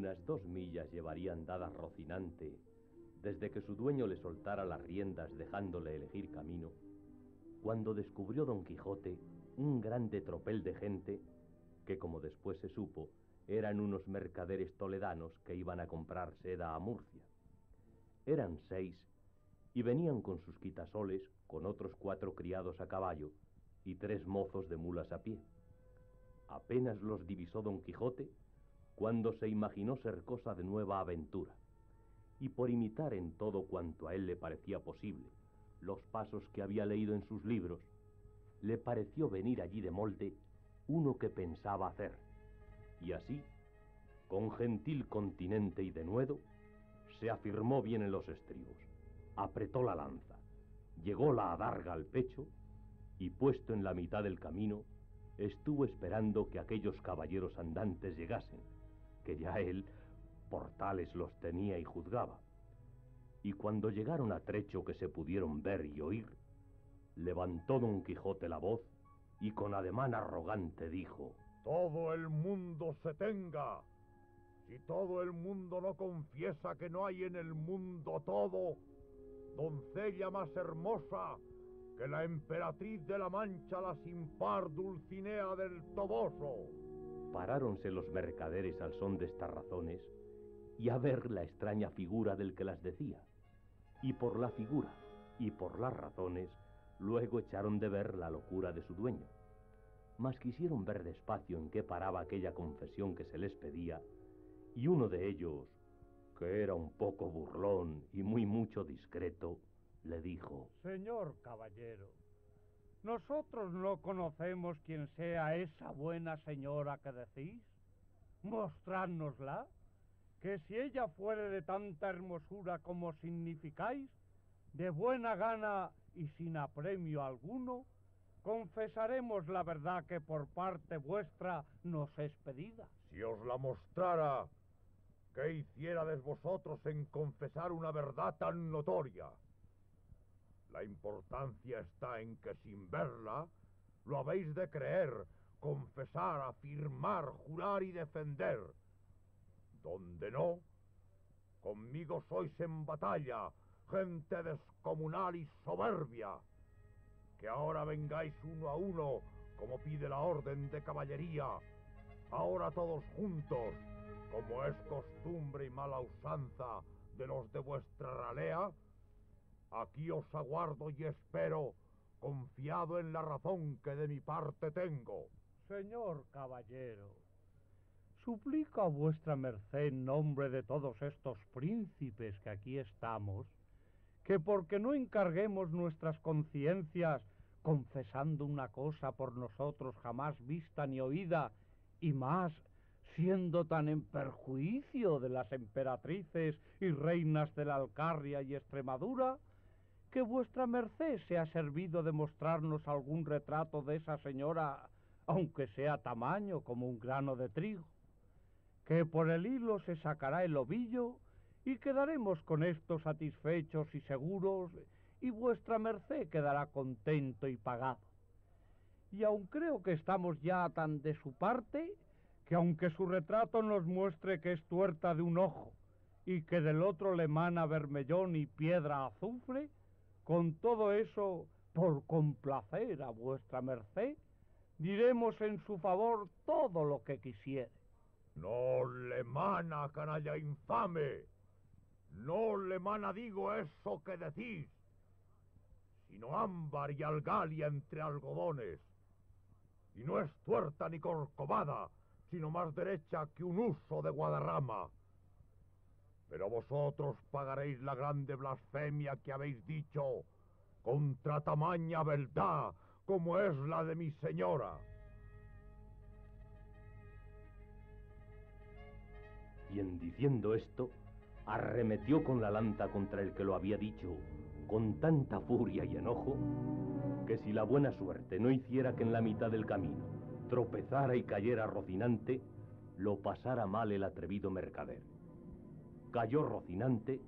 unas 2 millas llevaría andadas Rocinante desde que su dueño le soltara las riendas dejándole elegir camino, cuando descubrió Don Quijote un grande tropel de gente que, como después se supo, eran unos mercaderes toledanos que iban a comprar seda a Murcia. Eran 6 y venían con sus quitasoles, con otros 4 criados a caballo y 3 mozos de mulas a pie. Apenas los divisó Don Quijote cuando se imaginó ser cosa de nueva aventura, y por imitar en todo cuanto a él le parecía posible los pasos que había leído en sus libros, le pareció venir allí de molde uno que pensaba hacer, y así, con gentil continente y denuedo, se afirmó bien en los estribos, apretó la lanza, llegó la adarga al pecho, y puesto en la mitad del camino, estuvo esperando que aquellos caballeros andantes llegasen, que ya él por tales los tenía y juzgaba. Y cuando llegaron a trecho que se pudieron ver y oír, levantó Don Quijote la voz y con ademán arrogante dijo: todo el mundo se tenga. Si todo el mundo no confiesa que no hay en el mundo todo doncella más hermosa que la emperatriz de la Mancha, la sin par Dulcinea del Toboso. Paráronse los mercaderes al son de estas razones y a ver la extraña figura del que las decía, y por la figura y por las razones luego echaron de ver la locura de su dueño, mas quisieron ver despacio en qué paraba aquella confesión que se les pedía, y uno de ellos, que era un poco burlón y muy mucho discreto, le dijo: Señor caballero, nosotros no conocemos quién sea esa buena señora que decís. Mostrádnosla, que si ella fuere de tanta hermosura como significáis, de buena gana y sin apremio alguno, confesaremos la verdad que por parte vuestra nos es pedida. Si os la mostrara, ¿qué hiciérades vosotros en confesar una verdad tan notoria? La importancia está en que sin verla, lo habéis de creer, confesar, afirmar, jurar y defender. Donde no, conmigo sois en batalla, gente descomunal y soberbia. Que ahora vengáis uno a uno, como pide la orden de caballería, ahora todos juntos, como es costumbre y mala usanza de los de vuestra ralea. Aquí os aguardo y espero, confiado en la razón que de mi parte tengo. Señor caballero, suplico a vuestra merced en nombre de todos estos príncipes que aquí estamos, que porque no encarguemos nuestras conciencias confesando una cosa por nosotros jamás vista ni oída, y más siendo tan en perjuicio de las emperatrices y reinas de la Alcarria y Extremadura, que vuestra merced sea servido de mostrarnos algún retrato de esa señora, aunque sea tamaño como un grano de trigo, que por el hilo se sacará el ovillo y quedaremos con esto satisfechos y seguros, y vuestra merced quedará contento y pagado. Y aun creo que estamos ya tan de su parte, que aunque su retrato nos muestre que es tuerta de un ojo, y que del otro le emana bermellón y piedra azufre, con todo eso, por complacer a vuestra merced, diremos en su favor todo lo que quisiere. No le mana, canalla infame. No le mana, digo, eso que decís, sino ámbar y algalia entre algodones. Y no es tuerta ni corcovada, sino más derecha que un uso de Guadarrama. Pero vosotros pagaréis la grande blasfemia que habéis dicho contra tamaña verdad como es la de mi señora. Y en diciendo esto, arremetió con la lanza contra el que lo había dicho, con tanta furia y enojo, que si la buena suerte no hiciera que en la mitad del camino tropezara y cayera Rocinante, lo pasara mal el atrevido mercader. Cayó Rocinante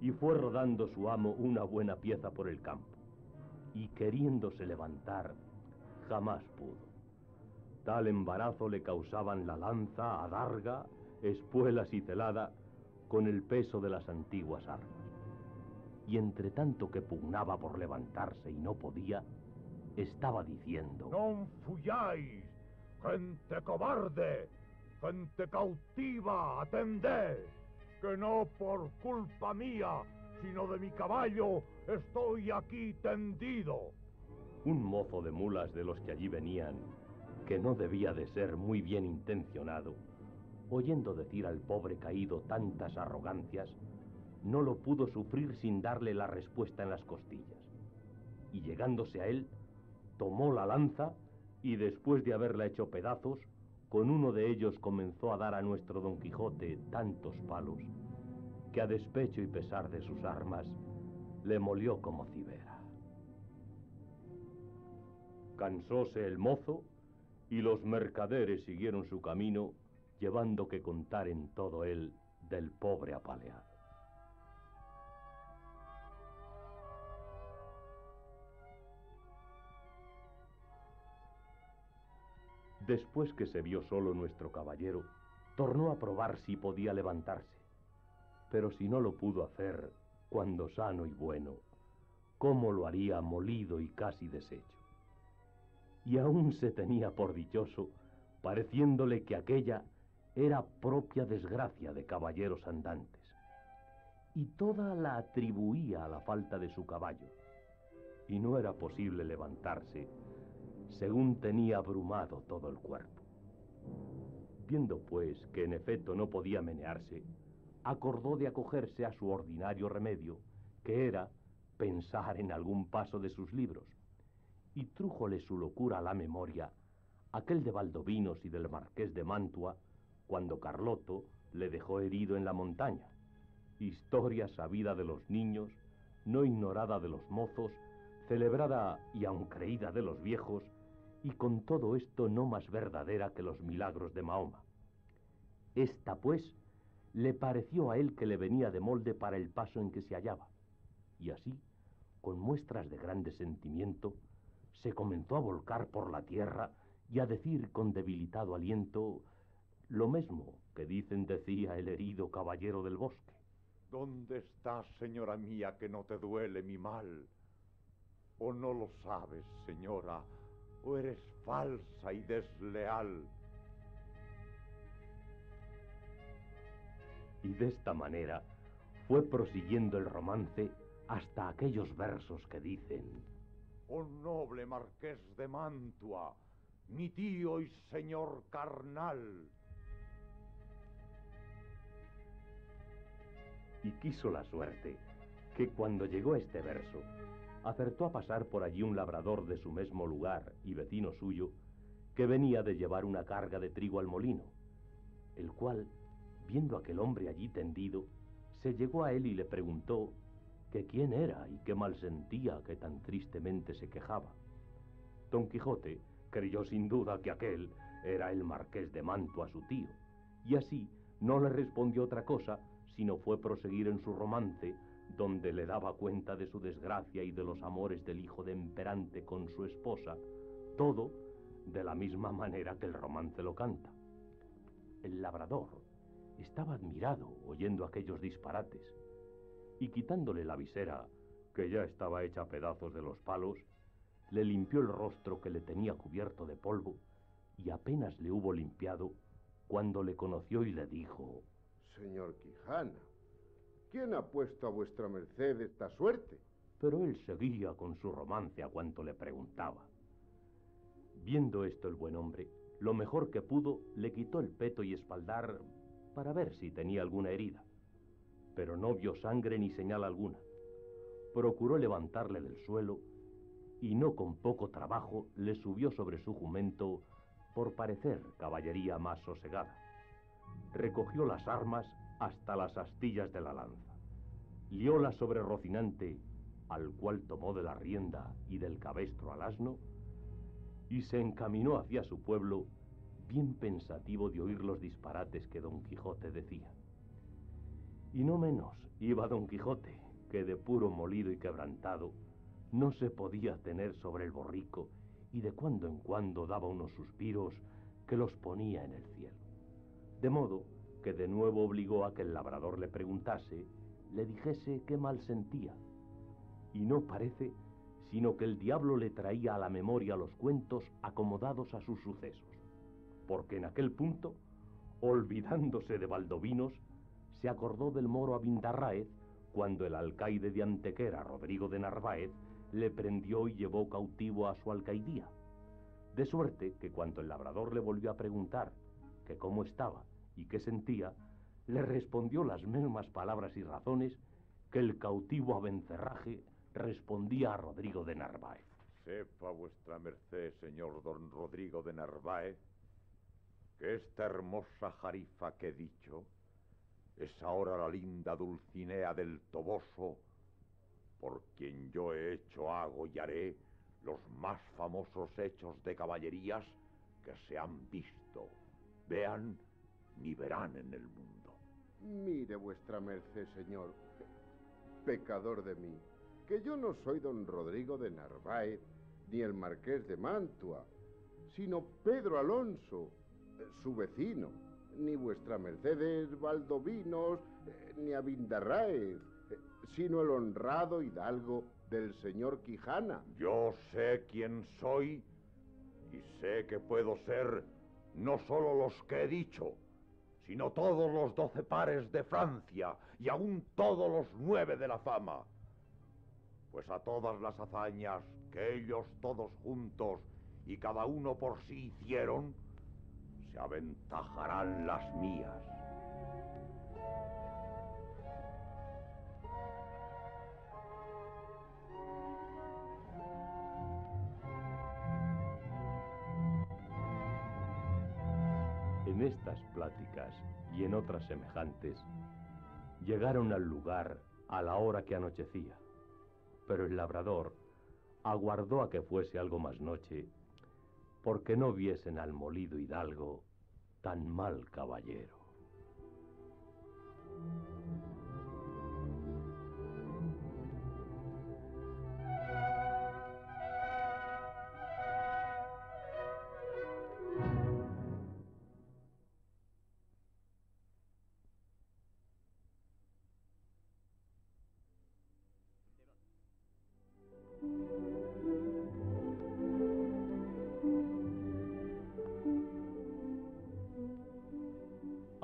y fue rodando su amo una buena pieza por el campo, y queriéndose levantar, jamás pudo. Tal embarazo le causaban la lanza, adarga espuelas y celada, con el peso de las antiguas armas. Y entre tanto que pugnaba por levantarse y no podía, estaba diciendo: ¡Non fuyáis, gente cobarde, gente cautiva, atended, que no por culpa mía, sino de mi caballo, estoy aquí tendido. Un mozo de mulas de los que allí venían, que no debía de ser muy bien intencionado, oyendo decir al pobre caído tantas arrogancias, no lo pudo sufrir sin darle la respuesta en las costillas. Y llegándose a él, tomó la lanza y después de haberla hecho pedazos, con uno de ellos comenzó a dar a nuestro Don Quijote tantos palos, que a despecho y pesar de sus armas, le molió como cibera. Cansóse el mozo, y los mercaderes siguieron su camino, llevando que contar en todo él del pobre apaleado. Después que se vio solo nuestro caballero, tornó a probar si podía levantarse, pero si no lo pudo hacer, cuando sano y bueno, ¿cómo lo haría molido y casi deshecho? Y aún se tenía por dichoso, pareciéndole que aquella era propia desgracia de caballeros andantes, y toda la atribuía a la falta de su caballo, y no era posible levantarse, según tenía abrumado todo el cuerpo. Viendo, pues, que en efecto no podía menearse, acordó de acogerse a su ordinario remedio, que era pensar en algún paso de sus libros, y trújole su locura a la memoria aquel de Valdovinos y del Marqués de Mantua, cuando Carloto le dejó herido en la montaña, historia sabida de los niños, no ignorada de los mozos, celebrada y aun creída de los viejos, y con todo esto no más verdadera que los milagros de Mahoma. Esta, pues, le pareció a él que le venía de molde para el paso en que se hallaba, y así, con muestras de grande sentimiento, se comenzó a volcar por la tierra y a decir con debilitado aliento lo mismo que decía el herido caballero del bosque. ¿Dónde estás, señora mía, que no te duele mi mal? ¿O no lo sabes, señora? ¿O eres falsa y desleal? Y de esta manera fue prosiguiendo el romance hasta aquellos versos que dicen: Oh noble Marqués de Mantua, mi tío y señor carnal. Y quiso la suerte que cuando llegó a este verso, acertó a pasar por allí un labrador de su mismo lugar y vecino suyo, que venía de llevar una carga de trigo al molino, el cual, viendo a aquel hombre allí tendido, se llegó a él y le preguntó que quién era y qué mal sentía que tan tristemente se quejaba. Don Quijote creyó sin duda que aquel era el Marqués de Mantua, su tío, y así no le respondió otra cosa, sino fue proseguir en su romance, donde le daba cuenta de su desgracia y de los amores del hijo de Emperante con su esposa, todo de la misma manera que el romance lo canta. El labrador estaba admirado oyendo aquellos disparates, y quitándole la visera, que ya estaba hecha a pedazos de los palos, le limpió el rostro que le tenía cubierto de polvo, y apenas le hubo limpiado, cuando le conoció y le dijo: Señor Quijana, ¿quién ha puesto a vuestra merced esta suerte? Pero él seguía con su romance a cuanto le preguntaba. Viendo esto el buen hombre, lo mejor que pudo, le quitó el peto y espaldar para ver si tenía alguna herida, pero no vio sangre ni señal alguna. Procuró levantarle del suelo, y no con poco trabajo le subió sobre su jumento, por parecer caballería más sosegada. Recogió las armas hasta las astillas de la lanza, lióla sobre Rocinante, al cual tomó de la rienda y del cabestro al asno, y se encaminó hacia su pueblo, bien pensativo de oír los disparates que Don Quijote decía. Y no menos iba Don Quijote, que de puro molido y quebrantado no se podía tener sobre el borrico, y de cuando en cuando daba unos suspiros que los ponía en el cielo. De modo que de nuevo obligó a que el labrador le preguntase, le dijese qué mal sentía. Y no parece sino que el diablo le traía a la memoria los cuentos acomodados a sus sucesos, porque en aquel punto, olvidándose de Valdovinos, se acordó del moro Abindarráez cuando el alcaide de Antequera, Rodrigo de Narváez, le prendió y llevó cautivo a su alcaidía. De suerte que cuando el labrador le volvió a preguntar que cómo estaba y qué sentía, le respondió las mismas palabras y razones que el cautivo Abencerraje respondía a Rodrigo de Narváez. Sepa vuestra merced, señor don Rodrigo de Narváez, que esta hermosa jarifa que he dicho es ahora la linda Dulcinea del Toboso, por quien yo he hecho, hago y haré los más famosos hechos de caballerías que se han visto, vean ni verán en el mundo. Mire vuestra merced, señor, pecador de mí, que yo no soy don Rodrigo de Narváez, ni el marqués de Mantua, sino Pedro Alonso, su vecino, ni vuestra merced es Valdovinos, ni Abindarráez, sino el honrado hidalgo del señor Quijana. Yo sé quién soy y sé que puedo ser no solo los que he dicho, sino todos los 12 pares de Francia y aún todos los 9 de la fama. Pues a todas las hazañas que ellos todos juntos y cada uno por sí hicieron, se aventajarán las mías. En estas pláticas y en otras semejantes, llegaron al lugar a la hora que anochecía, pero el labrador aguardó a que fuese algo más noche, porque no viesen al molido hidalgo tan mal caballero.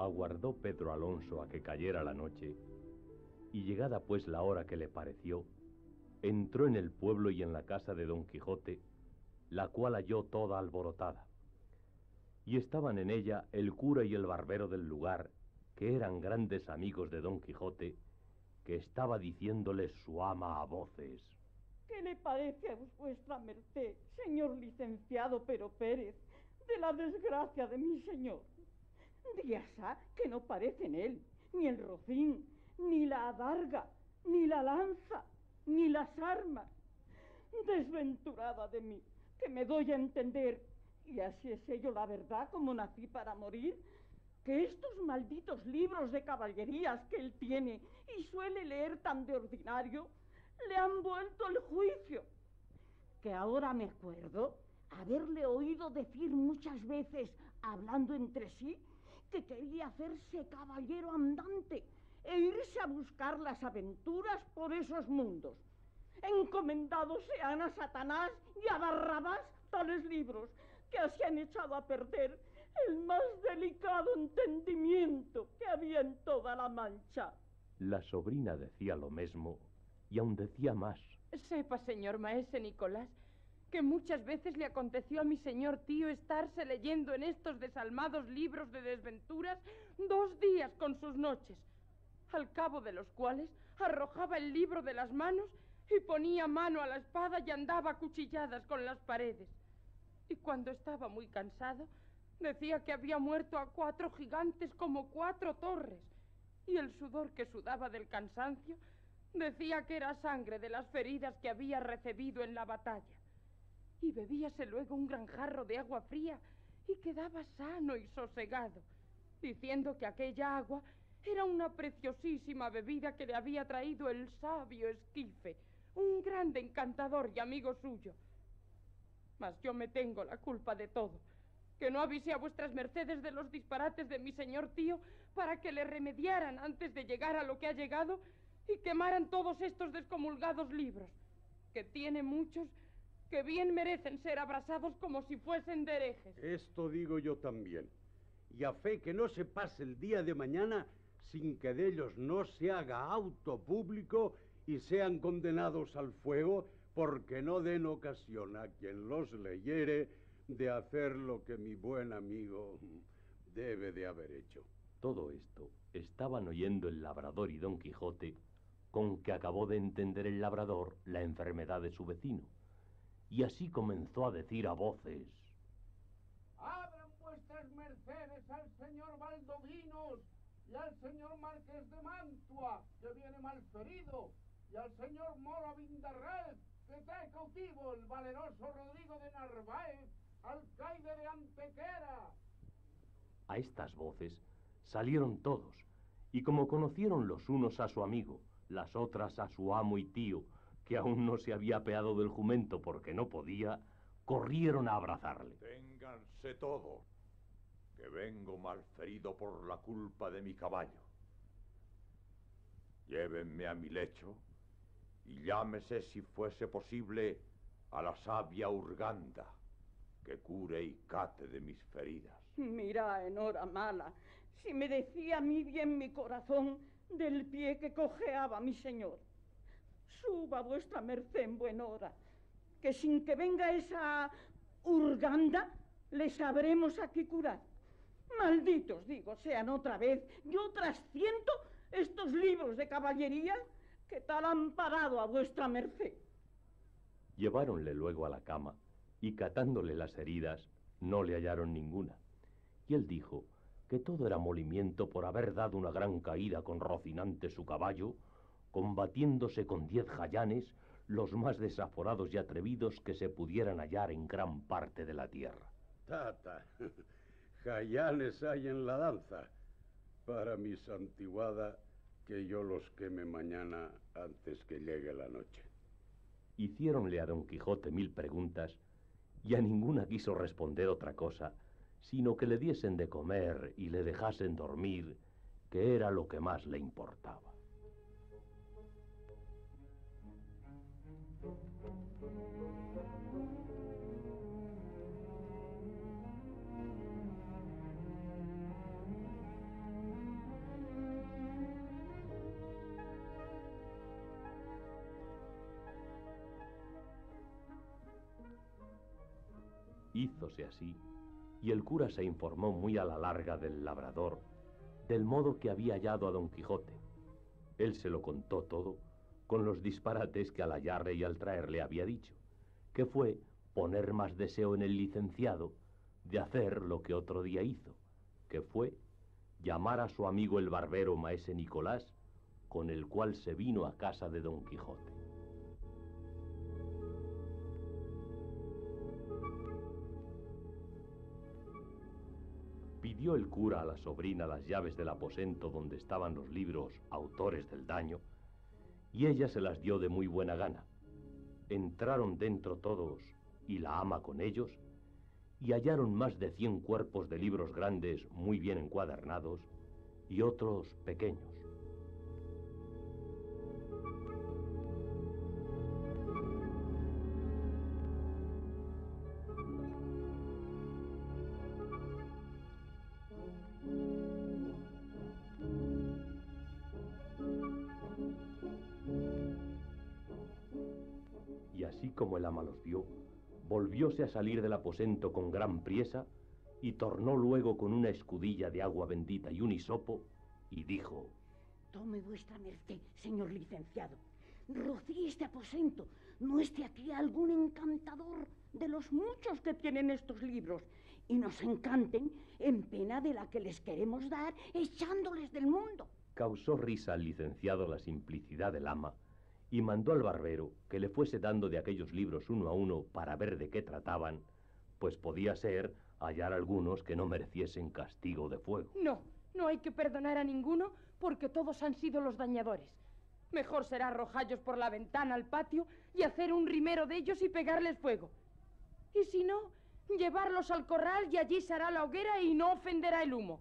Aguardó Pedro Alonso a que cayera la noche, y llegada pues la hora que le pareció, entró en el pueblo y en la casa de Don Quijote, la cual halló toda alborotada. Y estaban en ella el cura y el barbero del lugar, que eran grandes amigos de Don Quijote, que estaba diciéndole su ama a voces: ¿Qué le parece a vuestra merced, señor licenciado Pero Pérez, de la desgracia de mi señor? Días ha que no parece en él ni el rocín, ni la adarga, ni la lanza, ni las armas. Desventurada de mí, que me doy a entender, y así es ello la verdad como nací para morir, que estos malditos libros de caballerías que él tiene y suele leer tan de ordinario, le han vuelto el juicio. Que ahora me acuerdo haberle oído decir muchas veces, hablando entre sí, que quería hacerse caballero andante e irse a buscar las aventuras por esos mundos. Encomendados sean a Satanás y a Barrabás tales libros, que así han echado a perder el más delicado entendimiento que había en toda la Mancha. La sobrina decía lo mismo, y aún decía más. Sepa, señor maese Nicolás, que muchas veces le aconteció a mi señor tío estarse leyendo en estos desalmados libros de desventuras 2 días con sus noches, al cabo de los cuales arrojaba el libro de las manos y ponía mano a la espada y andaba a cuchilladas con las paredes. Y cuando estaba muy cansado, decía que había muerto a 4 gigantes como 4 torres, y el sudor que sudaba del cansancio decía que era sangre de las feridas que había recibido en la batalla. Y bebíase luego un gran jarro de agua fría y quedaba sano y sosegado, diciendo que aquella agua era una preciosísima bebida que le había traído el sabio Esquife, un grande encantador y amigo suyo. Mas yo me tengo la culpa de todo, que no avisé a vuestras mercedes de los disparates de mi señor tío para que le remediaran antes de llegar a lo que ha llegado y quemaran todos estos descomulgados libros, que tiene muchos que bien merecen ser abrasados como si fuesen de herejes. Esto digo yo también. Y a fe que no se pase el día de mañana sin que de ellos no se haga auto público y sean condenados al fuego, porque no den ocasión a quien los leyere de hacer lo que mi buen amigo debe de haber hecho. Todo esto estaban oyendo el labrador y Don Quijote, con que acabó de entender el labrador la enfermedad de su vecino, y así comenzó a decir a voces: Abran vuestras mercedes al señor Valdovinos y al señor Marqués de Mantua, que viene malferido, y al señor Moro Vindarred, que trae cautivo el valeroso Rodrigo de Narváez, alcaide de Antequera. A estas voces salieron todos, y como conocieron los unos a su amigo, las otras a su amo y tío, que aún no se había apeado del jumento porque no podía, corrieron a abrazarle. Ténganse todos, que vengo malferido por la culpa de mi caballo. Llévenme a mi lecho y llámese, si fuese posible, a la sabia Urganda, que cure y cate de mis feridas. Mira, en hora mala, si me decía a mí bien mi corazón del pie que cojeaba mi señor. Suba vuestra merced en buena hora, que sin que venga esa Urganda, le sabremos aquí curar. Malditos, digo, sean otra vez y otras 100 estos libros de caballería que tal han parado a vuestra merced. Lleváronle luego a la cama, y catándole las heridas, no le hallaron ninguna. Y él dijo que todo era molimiento por haber dado una gran caída con Rocinante su caballo, combatiéndose con 10 jayanes, los más desaforados y atrevidos que se pudieran hallar en gran parte de la tierra. Tata, jayanes hay en la danza. Para mi santiguada, que yo los queme mañana antes que llegue la noche. Hiciéronle a Don Quijote 1000 preguntas, y a ninguna quiso responder otra cosa, sino que le diesen de comer y le dejasen dormir, que era lo que más le importaba. Hízose así, y el cura se informó muy a la larga del labrador, del modo que había hallado a Don Quijote. Él se lo contó todo, con los disparates que al hallarle y al traerle había dicho, que fue poner más deseo en el licenciado de hacer lo que otro día hizo, que fue llamar a su amigo el barbero maese Nicolás, con el cual se vino a casa de Don Quijote. Pidió el cura a la sobrina las llaves del aposento donde estaban los libros autores del daño, y ella se las dio de muy buena gana. Entraron dentro todos, y la ama con ellos, y hallaron más de 100 cuerpos de libros grandes muy bien encuadernados, y otros pequeños. Y así como el ama los vio, volvióse a salir del aposento con gran priesa, y tornó luego con una escudilla de agua bendita y un hisopo, y dijo: Tome vuestra merced, señor licenciado, rocíe este aposento, no esté aquí algún encantador de los muchos que tienen estos libros, y nos encanten en pena de la que les queremos dar echándoles del mundo. Causó risa al licenciado la simplicidad del ama, y mandó al barbero que le fuese dando de aquellos libros uno a uno para ver de qué trataban, pues podía ser hallar algunos que no mereciesen castigo de fuego. No, no hay que perdonar a ninguno, porque todos han sido los dañadores. Mejor será arrojarlos por la ventana al patio y hacer un rimero de ellos y pegarles fuego. Y si no, Llevarlos al corral y allí se hará la hoguera y no ofenderá el humo.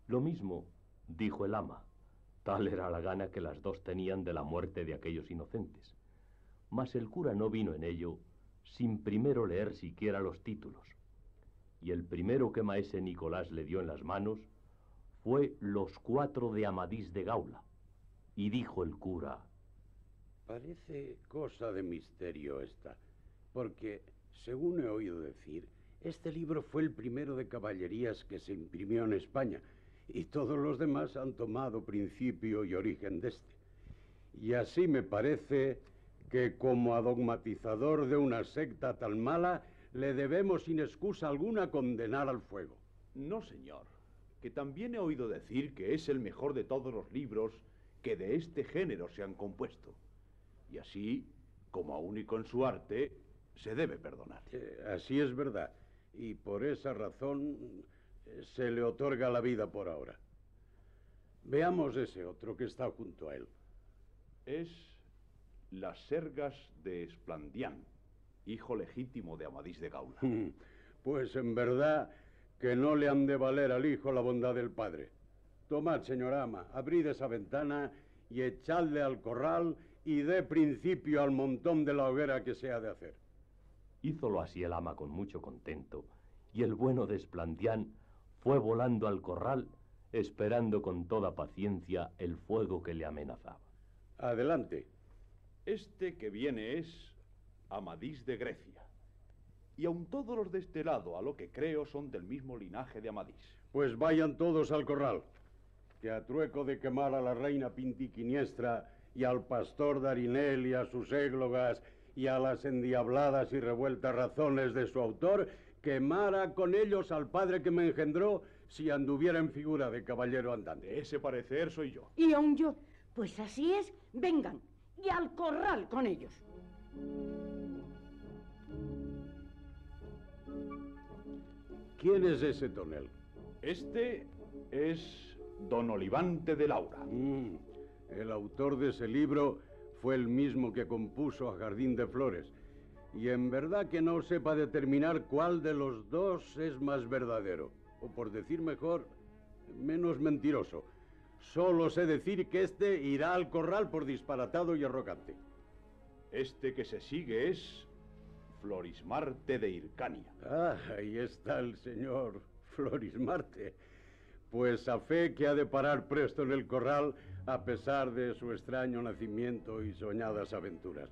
Lo mismo dijo el ama. Tal era la gana que las dos tenían de la muerte de aquellos inocentes. Mas el cura no vino en ello sin primero leer siquiera los títulos. Y el primero que maese Nicolás le dio en las manos fue Los 4 de Amadís de Gaula. Y dijo el cura: Parece cosa de misterio esta, porque, según he oído decir, este libro fue el primero de caballerías que se imprimió en España, y todos los demás han tomado principio y origen de este. Y así me parece que, como a dogmatizador de una secta tan mala, le debemos sin excusa alguna condenar al fuego. No, señor, que también he oído decir que es el mejor de todos los libros que de este género se han compuesto. Y así, como único en su arte, se debe perdonar. Así es verdad, y por esa razón se le otorga la vida por ahora. Veamos ese otro que está junto a él. Es Las Sergas de Esplandián, hijo legítimo de Amadís de Gaula. Pues en verdad que no le han de valer al hijo la bondad del padre. Tomad, señor ama, abrid esa ventana y echadle al corral y dé principio al montón de la hoguera que se ha de hacer. Hízolo así el ama con mucho contento, y el bueno de Esplandián fue volando al corral, esperando con toda paciencia el fuego que le amenazaba. Adelante. Este que viene es Amadís de Grecia. Y aun todos los de este lado, a lo que creo, son del mismo linaje de Amadís. Pues vayan todos al corral, que a trueco de quemar a la reina Pintiquiniestra y al pastor Darinel y a sus églogas y a las endiabladas y revueltas razones de su autor, quemara con ellos al padre que me engendró si anduviera en figura de caballero andante. De ese parecer soy yo. Y aún yo. Pues así es, vengan, y al corral con ellos. ¿Quién es ese tonel? Este es don Olivante de Laura. El autor de ese libro fue el mismo que compuso a Jardín de Flores. Y en verdad que no sepa determinar cuál de los dos es más verdadero. O por decir mejor, menos mentiroso. Solo sé decir que este irá al corral por disparatado y arrogante. Este que se sigue es Florismarte de Hircania. Ah, ahí está el señor Florismarte. Pues a fe que ha de parar presto en el corral a pesar de su extraño nacimiento y soñadas aventuras.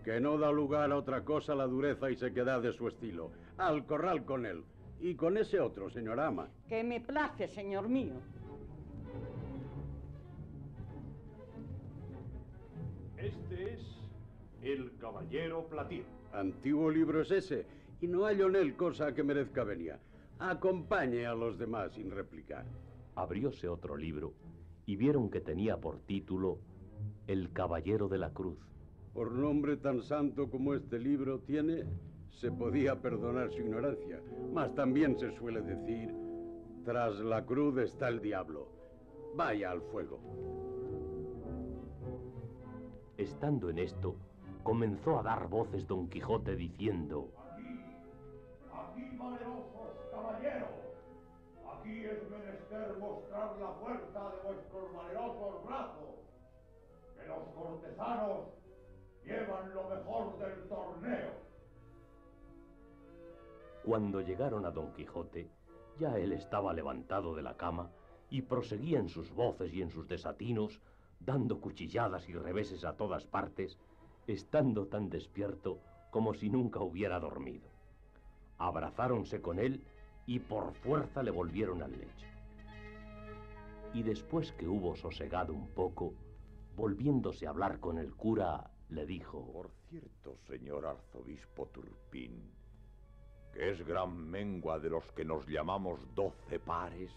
Que no da lugar a otra cosa la dureza y sequedad de su estilo. Al corral con él. Y con ese otro, señor ama. Que me place, señor mío. Este es El Caballero Platir. Antiguo libro es ese, y no hallo en él cosa que merezca venia. Acompañe a los demás sin replicar. Abrióse otro libro y vieron que tenía por título El Caballero de la Cruz. Por nombre tan santo como este libro tiene, se podía perdonar su ignorancia, mas también se suele decir, tras la cruz está el diablo. Vaya al fuego. Estando en esto, comenzó a dar voces Don Quijote diciendo: Aquí, valerosos caballeros, aquí es menester mostrar la fuerza de vuestros valerosos brazos, que los cortesanos llevan lo mejor del torneo. Cuando llegaron a Don Quijote, ya él estaba levantado de la cama y proseguía en sus voces y en sus desatinos, dando cuchilladas y reveses a todas partes, estando tan despierto como si nunca hubiera dormido. Abrazáronse con él y por fuerza le volvieron al lecho. Y después que hubo sosegado un poco, volviéndose a hablar con el cura, le dijo: Por cierto, señor arzobispo Turpín, que es gran mengua de los que nos llamamos 12 pares,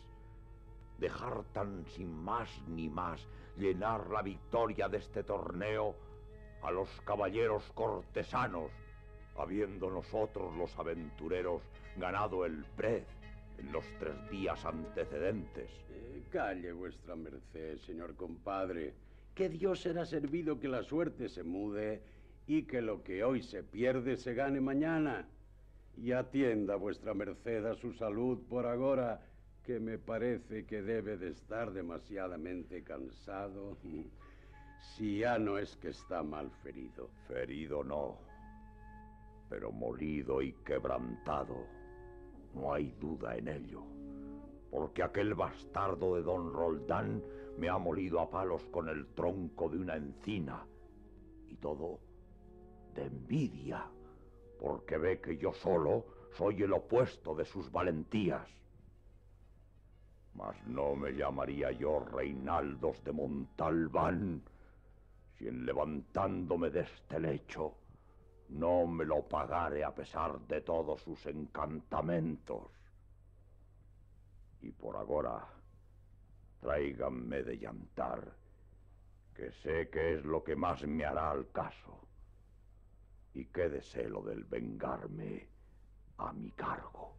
dejar tan sin más ni más llenar la victoria de este torneo a los caballeros cortesanos, habiendo nosotros los aventureros ganado el prez en los 3 días antecedentes. Calle vuestra merced, señor compadre, que Dios será servido que la suerte se mude y que lo que hoy se pierde se gane mañana. Y atienda vuestra merced a su salud por ahora, que me parece que debe de estar demasiadamente cansado, si ya no es que está mal ferido. Ferido no, pero molido y quebrantado. No hay duda en ello, porque aquel bastardo de don Roldán me ha molido a palos con el tronco de una encina, y todo de envidia, porque ve que yo solo soy el opuesto de sus valentías. Mas no me llamaría yo Reinaldos de Montalbán si en levantándome de este lecho no me lo pagare a pesar de todos sus encantamentos. Y por ahora, tráiganme de llantar, que sé que es lo que más me hará al caso, y quédese lo del vengarme a mi cargo.